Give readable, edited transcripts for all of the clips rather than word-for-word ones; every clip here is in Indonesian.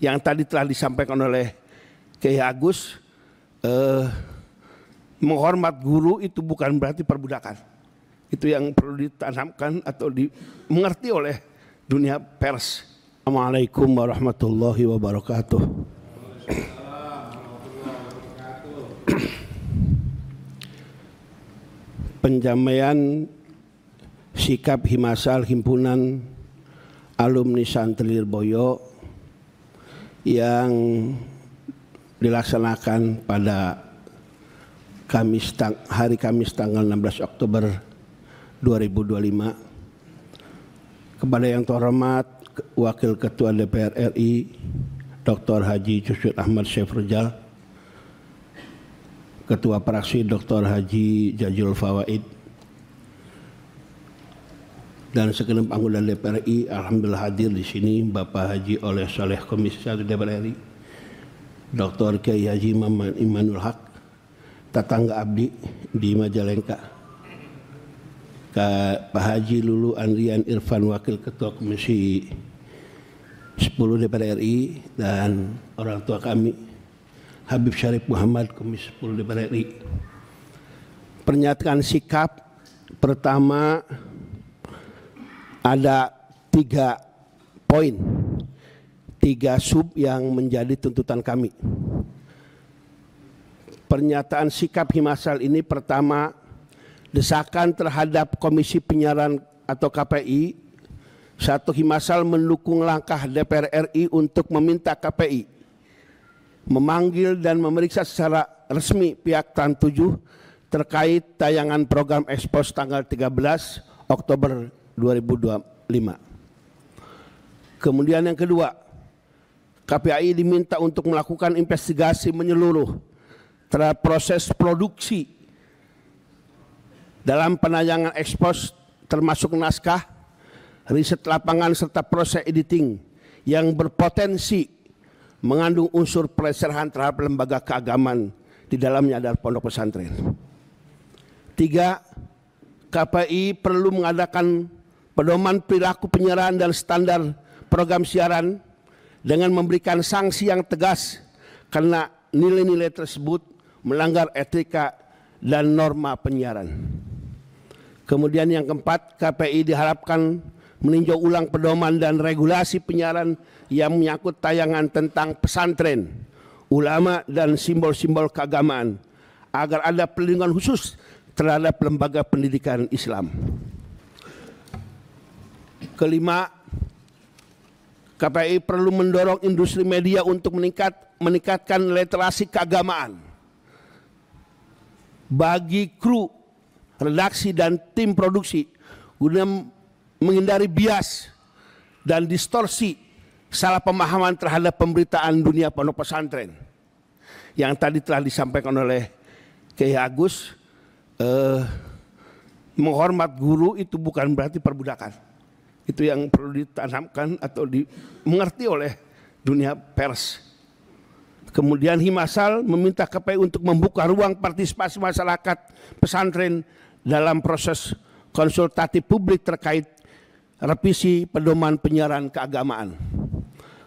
yang tadi telah disampaikan oleh Kiai Agus, menghormat guru itu bukan berarti perbudakan. Itu yang perlu ditanamkan atau dimengerti oleh dunia pers. Assalamualaikum warahmatullahi wabarakatuh. Penjamaian sikap Himasal Himpunan Alumni Santri Lirboyo yang dilaksanakan pada hari Kamis tanggal 16 Oktober 2025 kepada yang terhormat Wakil Ketua DPR RI Dr. Haji Cucut Ahmad Syekh Rizal, Ketua Praksi Dr. Haji Jajul Fawaid, dan segenap anggota DPR RI. Alhamdulillah hadir di sini Bapak Haji Oleh Soleh Komisi 1 DPR RI, Dr. Kiai Haji Muhammad Imanul Haq, tetangga abdi di Majalengka, Pak Haji Lulu Andrian Irfan Wakil Ketua Komisi 10 DPR RI, dan orang tua kami Habib Syarif Muhammad Komisi 10 DPR RI. Pernyataan sikap pertama ada 3 poin, 3 sub yang menjadi tuntutan kami. Pernyataan sikap Himasal ini pertama, desakan terhadap Komisi Penyiaran atau KPI. 1. Himasal mendukung langkah DPR RI untuk meminta KPI memanggil dan memeriksa secara resmi pihak Trans 7 terkait tayangan program Expose tanggal 13 Oktober 2025. Kemudian yang kedua, KPI diminta untuk melakukan investigasi menyeluruh terhadap proses produksi dalam penayangan Expose, termasuk naskah, riset lapangan serta proses editing yang berpotensi mengandung unsur pelecehan terhadap lembaga keagamaan, di dalamnya adalah pondok pesantren. 3. KPI perlu mengadakan pedoman perilaku penyiaran dan standar program siaran dengan memberikan sanksi yang tegas karena nilai-nilai tersebut melanggar etika dan norma penyiaran. Kemudian yang keempat, KPI diharapkan meninjau ulang pedoman dan regulasi penyiaran yang menyangkut tayangan tentang pesantren, ulama, dan simbol-simbol keagamaan agar ada perlindungan khusus terhadap lembaga pendidikan Islam. Kelima, KPI perlu mendorong industri media untuk meningkatkan literasi keagamaan bagi kru, redaksi, dan tim produksi guna menghindari bias dan distorsi salah pemahaman terhadap pemberitaan dunia pondok pesantren. Yang tadi telah disampaikan oleh Kiai Agus, menghormat guru itu bukan berarti perbudakan. Itu yang perlu ditanamkan atau dimengerti oleh dunia pers. Kemudian Himasal meminta KPI untuk membuka ruang partisipasi masyarakat pesantren dalam proses konsultatif publik terkait revisi pedoman penyiaran keagamaan.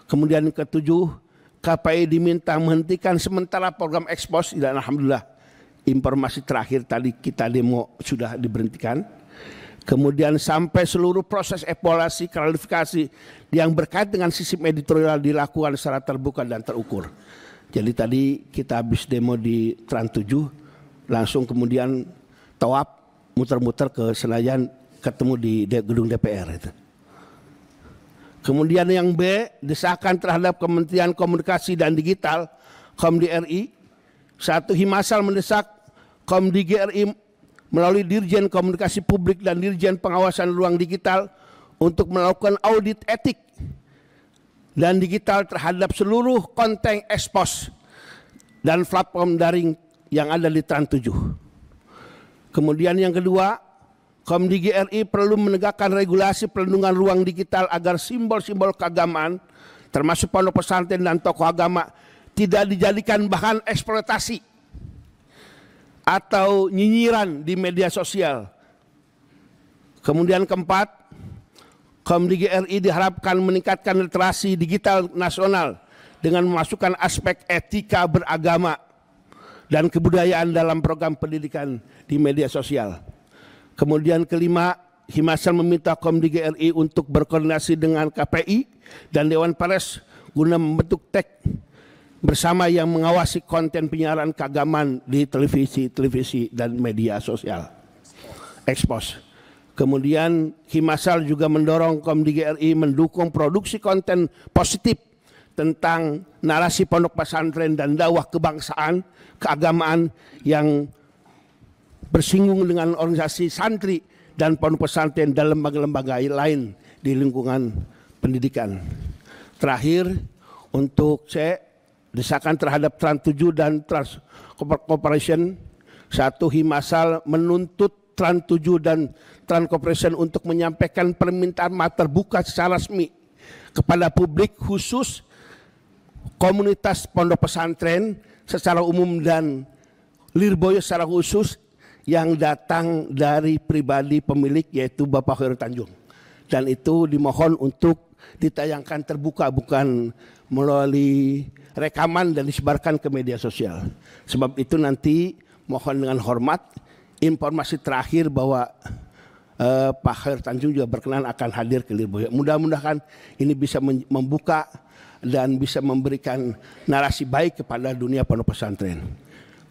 Kemudian yang ketujuh, KPI diminta menghentikan sementara program Expose, dan alhamdulillah informasi terakhir tadi kita demo sudah diberhentikan. Kemudian sampai seluruh proses evaluasi klarifikasi yang berkait dengan sistem editorial dilakukan secara terbuka dan terukur. Jadi tadi kita habis demo di Trans 7, langsung kemudian tawaf muter-muter ke Senayan, ketemu di gedung DPR itu. Kemudian yang B, desakan terhadap Kementerian Komunikasi dan Digital Komdi RI. 1. Himasal mendesak Komdi RI melalui Dirjen Komunikasi Publik dan Dirjen Pengawasan Ruang Digital untuk melakukan audit etik dan digital terhadap seluruh konten Expose dan platform daring yang ada di Trans 7. Kemudian yang kedua, Komdi RI perlu menegakkan regulasi perlindungan ruang digital agar simbol-simbol keagamaan termasuk pondok pesantren dan tokoh agama tidak dijadikan bahan eksploitasi atau nyinyiran di media sosial. Kemudian keempat, Komdi RI diharapkan meningkatkan literasi digital nasional dengan memasukkan aspek etika beragama dan kebudayaan dalam program pendidikan di media sosial. Kemudian kelima, Himasal meminta Komdigi RI untuk berkoordinasi dengan KPI dan Dewan Pers guna membentuk TEK bersama yang mengawasi konten penyiaran keagamaan di televisi dan media sosial. Expose. Kemudian Himasal juga mendorong Komdigi RI mendukung produksi konten positif tentang narasi pondok pesantren dan dakwah kebangsaan, keagamaan yang bersinggung dengan organisasi santri dan pondok pesantren dan lembaga-lembaga lain di lingkungan pendidikan. Terakhir, untuk desakan terhadap Trans 7 dan Trans Corporation, satu, Himasal menuntut Trans 7 dan Trans Corporation untuk menyampaikan permintaan maaf terbuka secara resmi kepada publik, khusus komunitas pondok pesantren secara umum dan Lirboyo secara khusus, yang datang dari pribadi pemilik yaitu Bapak Khairul Tanjung. Dan itu dimohon untuk ditayangkan terbuka, bukan melalui rekaman dan disebarkan ke media sosial. Sebab itu nanti mohon dengan hormat informasi terakhir bahwa Pak Khairul Tanjung juga berkenan akan hadir ke Lirboyo. Mudah-mudahan ini bisa membuka dan bisa memberikan narasi baik kepada dunia pondok pesantren.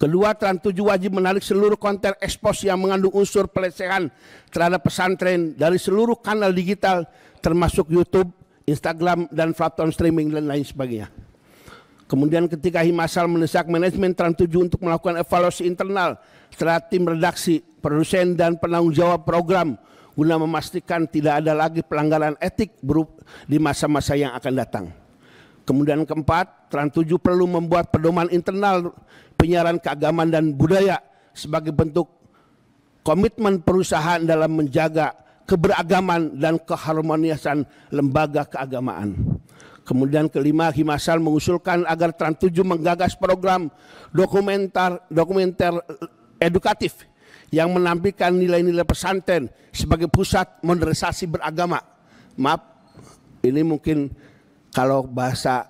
Kedua, Trans 7 wajib menarik seluruh konten ekspos yang mengandung unsur pelecehan terhadap pesantren dari seluruh kanal digital termasuk YouTube, Instagram, dan platform streaming dan lain sebagainya. Kemudian ketika Himasal mendesak manajemen Trans 7 untuk melakukan evaluasi internal terhadap tim redaksi, produsen, dan penanggung jawab program guna memastikan tidak ada lagi pelanggaran etik di masa-masa yang akan datang. Kemudian keempat, Trans 7 perlu membuat pedoman internal penyiaran keagamaan dan budaya sebagai bentuk komitmen perusahaan dalam menjaga keberagaman dan keharmonisan lembaga keagamaan. Kemudian kelima, Himasal mengusulkan agar Trans 7 menggagas program dokumenter edukatif yang menampilkan nilai-nilai pesantren sebagai pusat modernisasi beragama. Maaf, ini mungkin kalau bahasa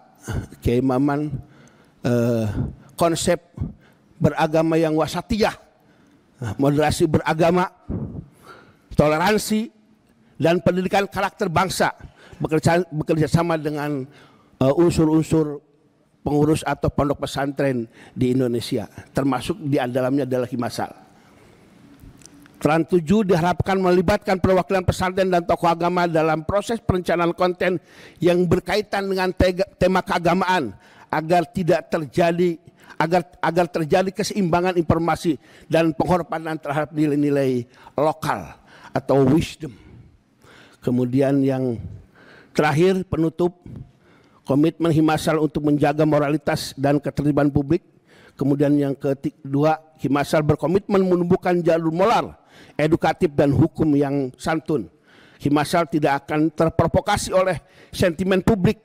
Kiai Maman konsep beragama yang wasatiyah, moderasi beragama, toleransi, dan pendidikan karakter bangsa bekerja sama dengan unsur-unsur pengurus atau pondok pesantren di Indonesia, termasuk di dalamnya adalah Himasal. Trans 7 diharapkan melibatkan perwakilan pesantren dan tokoh agama dalam proses perencanaan konten yang berkaitan dengan tema keagamaan agar terjadi keseimbangan informasi dan penghormatan terhadap nilai-nilai lokal atau wisdom. Kemudian yang terakhir, penutup, komitmen Himasal untuk menjaga moralitas dan ketertiban publik. Kemudian yang kedua, Himasal berkomitmen menumbuhkan jalur moral, edukatif, dan hukum yang santun. Himasal tidak akan terprovokasi oleh sentimen publik,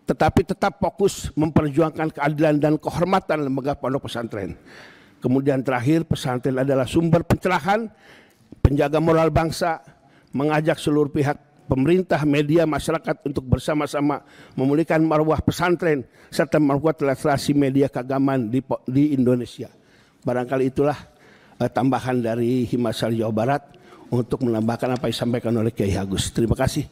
tetapi tetap fokus memperjuangkan keadilan dan kehormatan lembaga pondok pesantren. Kemudian terakhir, pesantren adalah sumber pencerahan, penjaga moral bangsa, mengajak seluruh pihak, pemerintah, media, masyarakat untuk bersama-sama memulihkan marwah pesantren serta memperkuat literasi media keagamaan di Indonesia. Barangkali itulah tambahan dari Himasal Jawa Barat untuk menambahkan apa yang disampaikan oleh Kiai Agus. Terima kasih.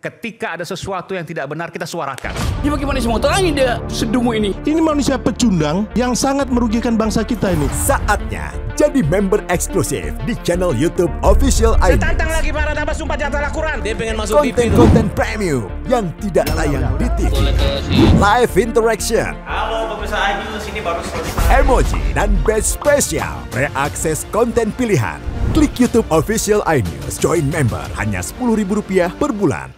Ketika ada sesuatu yang tidak benar, kita suarakan. Ya bagaimana semua terangin dia sedungu ini? Ini manusia pecundang yang sangat merugikan bangsa kita ini. Saatnya jadi member eksklusif di channel YouTube Official iNews. Tantang lagi para tambah sumpah di atas Al-Quran. Dia pengen masuk TV. Konten premium yang tidak tayang di TV. Live interaction. Halo pemirsa iNews, ini baru selesai. Emoji dan badge spesial. Reakses konten pilihan. Klik YouTube Official iNews. Join member hanya Rp10.000 per bulan.